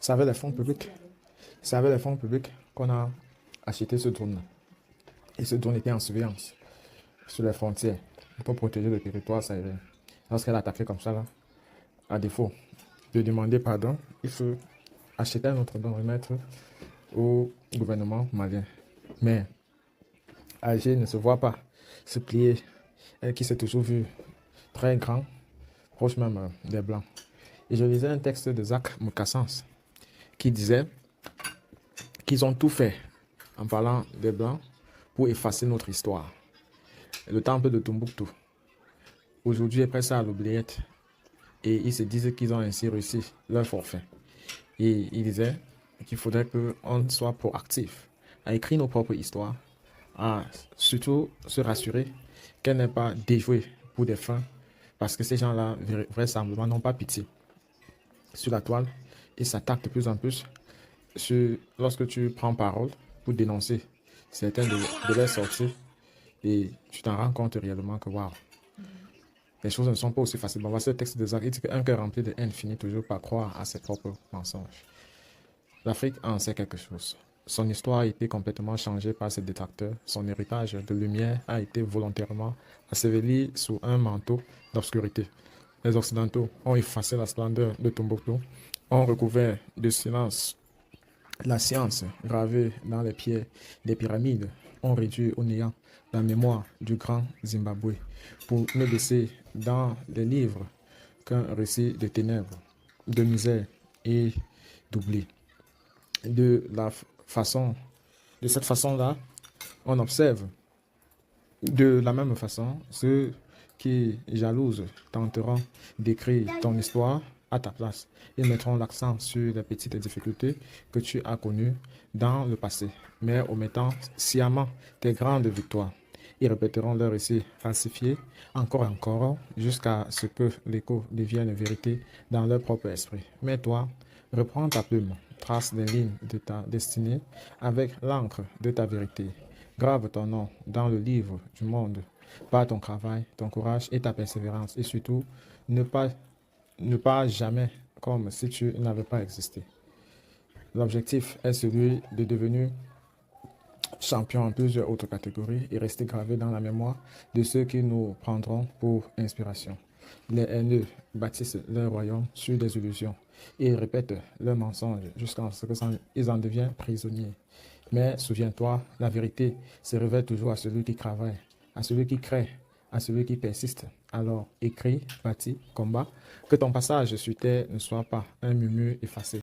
C'est avec les fonds publics. C'est avec les fonds publics qu'on a acheté ce drone-là. Et ce drone était en surveillance sur les frontières pour protéger le territoire sahélien. Lorsqu'elle attaquait comme ça, là, à défaut de demander pardon, il faut acheter un autre drone, remettre au gouvernement malien. Mais Alger ne se voit pas se plier, elle qui s'est toujours vue très grand, proche même des Blancs. Et je lisais un texte de Zach Mokassans qui disait qu'ils ont tout fait en parlant des Blancs pour effacer notre histoire. Le temple de Tombouctou, aujourd'hui, est presque à l'oubliette. Et ils se disent qu'ils ont ainsi réussi leur forfait. Et ils disaient qu'il faudrait qu'on soit proactif à écrire nos propres histoires, à surtout se rassurer qu'elle n'est pas déjouée pour des fins, parce que ces gens-là, vraisemblablement, n'ont pas pitié sur la toile et s'attaquent de plus en plus lorsque tu prends parole pour dénoncer certains de leurs sorties et tu t'en rends compte réellement que waouh, les choses ne sont pas aussi faciles. Bon, voici le texte de Zach. Il dit qu'un cœur rempli de haine finit toujours par croire à ses propres mensonges. L'Afrique en sait quelque chose. Son histoire a été complètement changée par ses détracteurs. Son héritage de lumière a été volontairement asseveli sous un manteau d'obscurité. Les Occidentaux ont effacé la splendeur de Tombouctou, ont recouvert de silence la science gravée dans les pierres des pyramides, ont réduit au néant la mémoire du grand Zimbabwe pour ne laisser dans les livres qu'un récit de ténèbres, de misère et d'oubli. De cette façon-là, on observe de la même façon ceux qui, jalousent, tenteront d'écrire ton histoire à ta place et mettront l'accent sur les petites difficultés que tu as connues dans le passé, mais omettant sciemment tes grandes victoires. Ils répéteront leur récit falsifié encore et encore jusqu'à ce que l'écho devienne vérité dans leur propre esprit. Mais toi, reprends ta plume, trace les lignes de ta destinée avec l'encre de ta vérité. Grave ton nom dans le livre du monde par ton travail, ton courage et ta persévérance. Et surtout, ne pas jamais comme si tu n'avais pas existé. L'objectif est celui de devenir champion en plusieurs autres catégories et rester gravé dans la mémoire de ceux qui nous prendront pour inspiration. Les haineux bâtissent leur royaume sur des illusions et répètent leurs mensonges jusqu'à ce qu'ils en deviennent prisonniers. Mais souviens-toi, la vérité se révèle toujours à celui qui travaille, à celui qui crée, à celui qui persiste. Alors écris, bâtis, combat, que ton passage sur terre ne soit pas un murmure effacé.